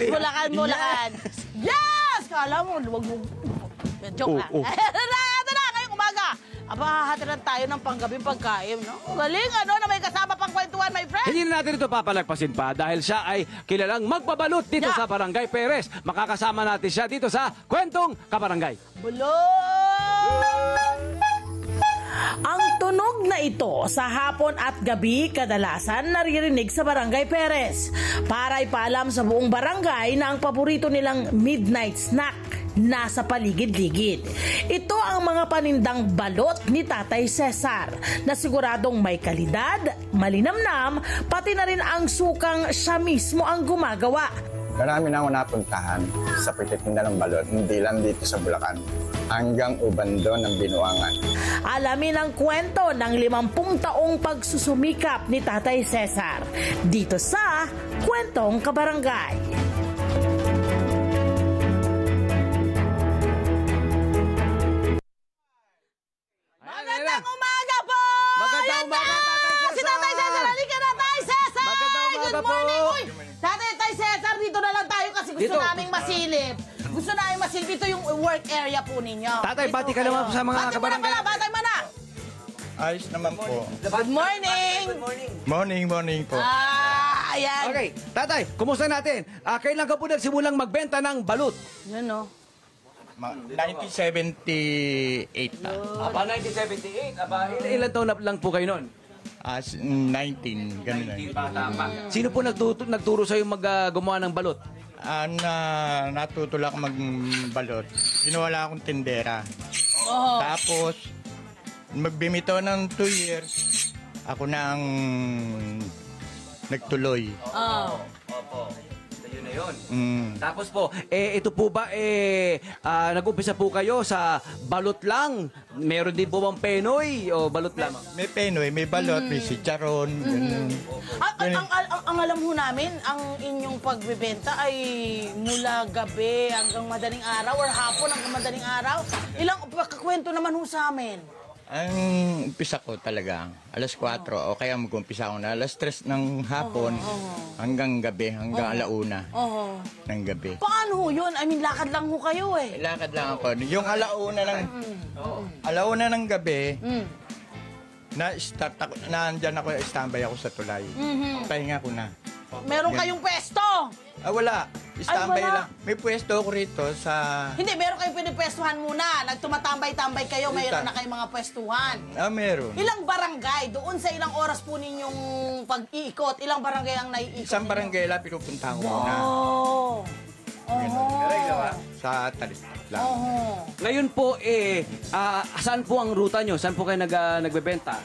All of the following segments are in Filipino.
Yes, Bulacan. Yes! Kala mo, huwag mo. Joke lang. Ito na, ngayong umaga. Aba, hatiran tayo ng panggabing pagkain, no? Galing, ano, na may kasama pang kwentuhan, my friend. Hindi na natin ito papalagpasin pa dahil siya ay kilalang magbabalot dito sa Barangay Perez. Makakasama natin siya dito sa Kwentong Kabarangay. Bulong! Ang tunog na ito sa hapon at gabi kadalasan naririnig sa Barangay Perez para ipaalam sa buong barangay na ang paborito nilang midnight snack nasa paligid-ligid. Ito ang mga panindang balot ni Tatay Cesar na siguradong may kalidad, malinamnam, pati na rin ang sukang siya mismo ang gumagawa. Marami na ako napuntahan sa pagtitinda ng balot, hindi lang dito sa Bulacan, hanggang Ubando ng Binuangan. Alamin ang kwento ng 50 taong pagsusumikap ni Tatay Cesar dito sa Kwentong Kabarangay. Magandang umaga po! Magandang umaga, Tatay Cesar! Si Tatay Cesar! Halika na, Tatay Cesar! Magandang umaga Good po! morning! Uy, Tatay Cesar, dito na lang tayo kasi gusto Dito. naming masilip. Gusto namin masilip. Ito yung work area po ninyo. Tatay, Dito bati ka kayo. naman sa mga Bati kabarangay. mo na pala, batay mo na! Ayos naman po. Good morning! Morning po. Ayan. Okay, Tatay, kumusta natin? Kailan ka po nagsimulang magbenta ng balot? Yan, no? 1978 na. Aba, 1978. Aba, ilan taon na lang po kayo noon? 19, ganun na. Bata pa. Sino po nagturo sa'yo gumawa ng balot? Natutulak magbalot. Sinuwala akong tindera. Oo. Tapos, magbimito ng 2 years, ako na ang nagtuloy. Oo. Opo. Yun na yun. Tapos, Tapos po, ito po ba, nag-umpisa po kayo sa balot lang? Meron din po bang penoy o balot lamang? may penoy, may balot, may chicharon, ganun. Ang alam ho namin, ang inyong pagbebenta ay mula gabi hanggang madaling araw or hapon hanggang madaling araw. Ilang pagkakwento naman ho sa amin. Ang umpisa ko talaga, alas 4 o kaya mag-umpisa ako na alas 3 ng hapon hanggang gabi, hanggang alauna Oo. ng gabi. Paano ho yun? I mean, lakad lang ho kayo eh. Lakad lang ako. Yung alauna ng gabi, na-start ako, nandyan ako, standby ako sa tulay. Pahinga ko na. Meron kayong pwesto. Wala. Standby wala. lang. May pwesto ako rito sa... Hindi, meron kayong pinipwestuhan muna. Nagtumatambay-tambay kayo, mayroon na kayong mga pwestuhan. Meron. Ilang barangay? Doon sa ilang oras po ninyong pag-iikot, ilang barangay ang naiikot Isang ninyo? barangay lang, pinupuntahan ko muna. Oh. Sa talis lang. Ngayon po, saan po ang ruta nyo? Saan po kayo nagbebenta?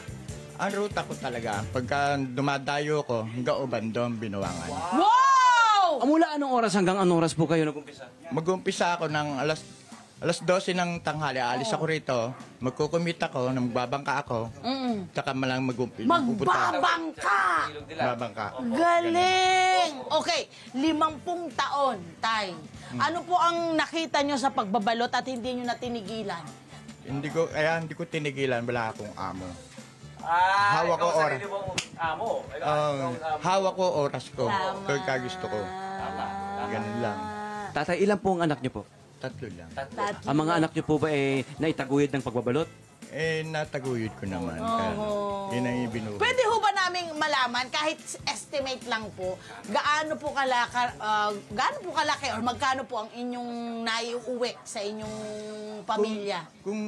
Ang ruta ko talaga, pagka dumadayo ko, hanggang Ubando, Binuangan. Wow! Mula anong oras hanggang anong oras po kayo nag-umpisa? Mag-umpisa ako ng alas 12 ng tanghali. Alis ako rito, magkukumit ako, magbabangka ako, tsaka malang mag-umpisa. Magbabangka! Magbabangka. Galing! Okay, 50 taon, Tay. Ano po ang nakita nyo sa pagbabalot at hindi nyo na tinigilan? Hindi ko tinigilan, wala akong amo. Hawak ko oras. Hawak ko oras ko. Kaya gusto ko. Ganun lang. Tatay, ilan po ang anak nyo po? 3 lang. Ang mga anak nyo po ba naitaguyod ng pagbabalot? Nataguyod ko naman. Yun ang ibinuha. Pwede ho ba naming malaman, kahit estimate lang po, gaano po kalaki or magkano po ang inyong naiuwi sa inyong pamilya? Kung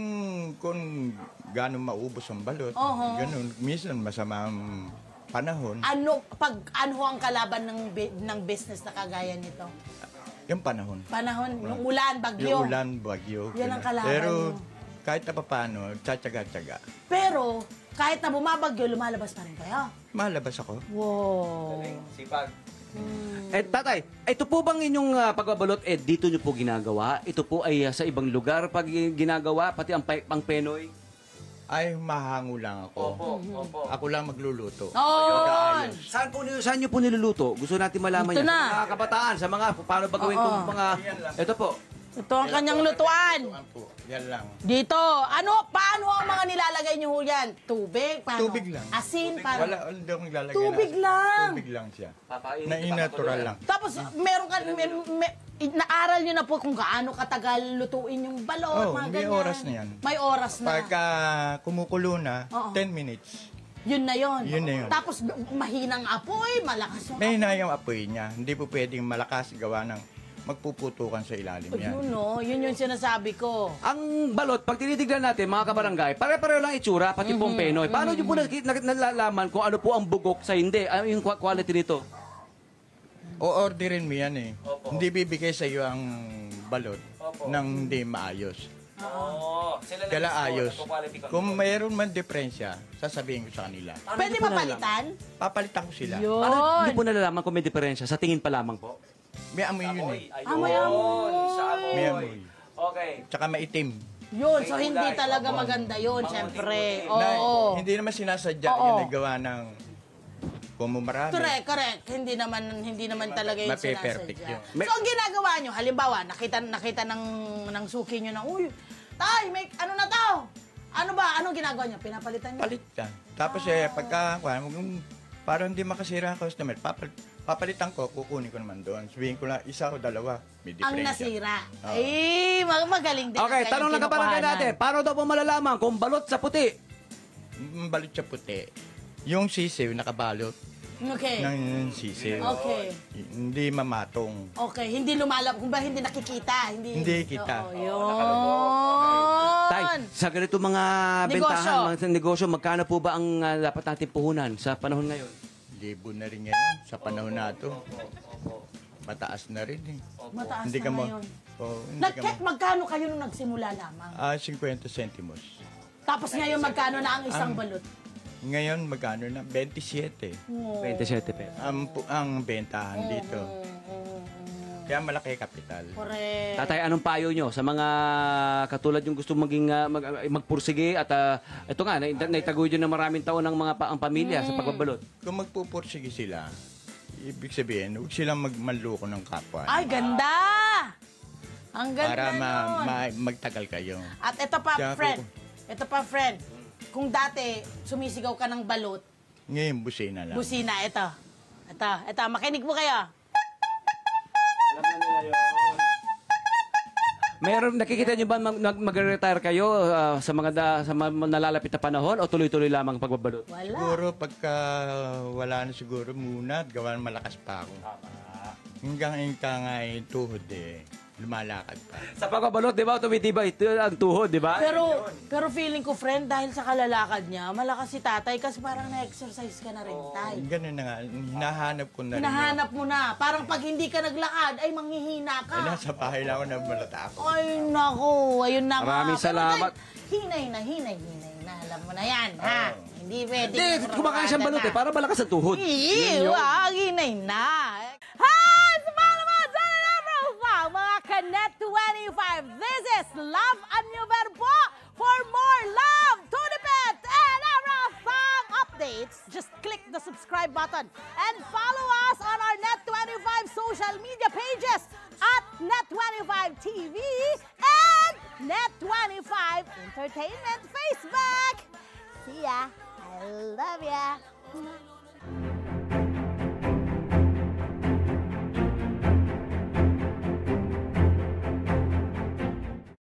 gano'ng maubos ang balot, ganun. Minsan masama ang panahon. Ano ho ang kalaban ng business na kagaya nito? Yung panahon. Panahon, yung ulan, bagyo. Yung ulan, bagyo. Yan ang ganun. kalaban Pero nyo. kahit na paano, tsatsaga-tsaga. Pero, kahit na bumabagyo, lumalabas pa rin kayo. Malabas ako. Wow. Sipag. Tatay, ito po bang inyong pagbabalot dito nyo po ginagawa? Ito po ay sa ibang lugar pag ginagawa, pati ang penoy? Ay, mahango lang ako. Opo. Ako lang magluluto. Oo. Saan nyo po niluluto? Gusto natin malaman Ito yan. na. Sa mga kabataan, sa mga paano ba gawin itong mga... Ito po. Ito ang kanyang lutuan. Po. Yan lang. Dito, paano ang mga nilalagay niyo ho yan? Tubig? Paano? Tubig lang. Asin? Paano? Wala, hindi akong lalagay Tubig na. lang. Tubig lang siya. Papainit Na natural lang. Tapos, meron ka, naaral niyo na po kung gaano katagal lutuin yung balot, Oh, mga may ganyan. oras na yan. May oras na. Pagka kumukulo na, Oo. 10 minutes. Yun na yun. Yun na yun. Tapos, mahinang apoy, malakas yung May hinayang apoy niya. Hindi po pwedeng malakas gawa ng magpuputukan sa ilalim yan. Yun, no? Yun yung sinasabi ko. Ang balot, pag tinitignan natin, mga kabarangay, pare-pareho lang itsura, pati pong penoy. Paano nyo po nalalaman kung ano po ang bugok sa hindi? Ano yung quality nito? O-orderin mo yan eh. Hindi bibigay sa iyo ang balot nang hindi maayos. Oo. Kala ayos. Kung mayroon man diferensya, sasabihin ko sa kanila. Pwede mapalitan? Papalitan ko sila. Yun. Ano nyo po nalalaman kung may diferensya? Sa tingin pa lamang po? May amoy yun eh. Amoy. Sa amoy. May amoy. Okay. Tsaka maitim. Yun, so hindi talaga maganda yun, syempre. Na, Oo. hindi naman sinasadya Oo. yun ay gawa ng pumumarami. Correct. Hindi naman talaga yung Mape-perfect sinasadya. yun. So, ang ginagawa nyo, halimbawa, nakita ng suki nyo na, uy, tay, may ano na to? Ano ba? Anong ginagawa nyo? Pinapalitan nyo? Palit yan. Tapos pagka, parang hindi makasira ang customer, papalitan ko, kukunin ko naman doon. Sabihin ko lang, isa o dalawa, may Ang diferensya. nasira. Oo. Ay, magaling din. Okay, ang tanong lang kabarangay kinukuhanan. natin. Paano daw po malalaman kung balot sa puti? Balot siya puti. Yung sisiw, nakabalot Okay. ng sisiw. Okay. Hindi mamatong. Okay, hindi lumalab, kung ba hindi nakikita, Hindi kita. Oo, yun. Tay, sa ganito mga bentahan, mga negosyo, magkano po ba ang dapat natin puhunan sa panahon ngayon? Libo na rin ngayon sa panahon na ito. Mataas na rin eh. Mataas Hindi na ka mo. ngayon. Oh, hindi ka mo. Magkano kayo nung nagsimula lamang? 50 centimos. Tapos ngayon magkano na ang isang balot? Ngayon magkano na? 27. 27 pesos. Ang bentahan dito. Kaya malaki kapital. Correct. Tatay, anong payo nyo sa mga katulad yung gusto maging magpursige at ito nga, naitagoy nyo na maraming taon ng mga ang pamilya sa pagbabalot? Kung magpupursige sila, ibig sabihin, huwag silang magmanloko ng kapwa. Ay, ganda! Ang ganda Para nun. magtagal kayo. At ito pa, Kaya friend. Ito pa, friend. Kung dati, sumisigaw ka ng balot, Ngayon, busina lang. busina, ito. Ito, makinig po kayo. Meron, nakikita nyo ba mag-retire kayo sa mga nalalapit na panahon o tuloy-tuloy lamang pagbabalot? Wala. Siguro pagka wala na siguro muna at gawa malakas pa ako. Hanggang nga yung tuhod lumalakad pa. Sa pagbabalot, di ba, tumitibay ang tuhod, di ba? Pero feeling ko, friend, dahil sa kalalakad niya, malakas si tatay kasi parang na-exercise ka na rin, tay. Ganun na nga, hinahanap ko na rin. Hinahanap mo na. Parang pag hindi ka naglakad, ay manghihina ka. Nasa bahay lang ako nagmalata ako. Ay, naku. Ayun na nga. Maraming Pero salamat. dahil hinay na. Alam mo na yan, ha? Hindi pwede. Hindi, kumakain siyang balot para malakas ang tuhod. Ew, hinay na. Hi! Sa mga naman, mga Kanet 25. This is Love Anyover po. For more love, Tunipet, and Arafang updates, just click the subscribe button and follow us on our Net25 social media pages at Net25 TV and Net25 Entertainment Facebook. See ya. I love ya.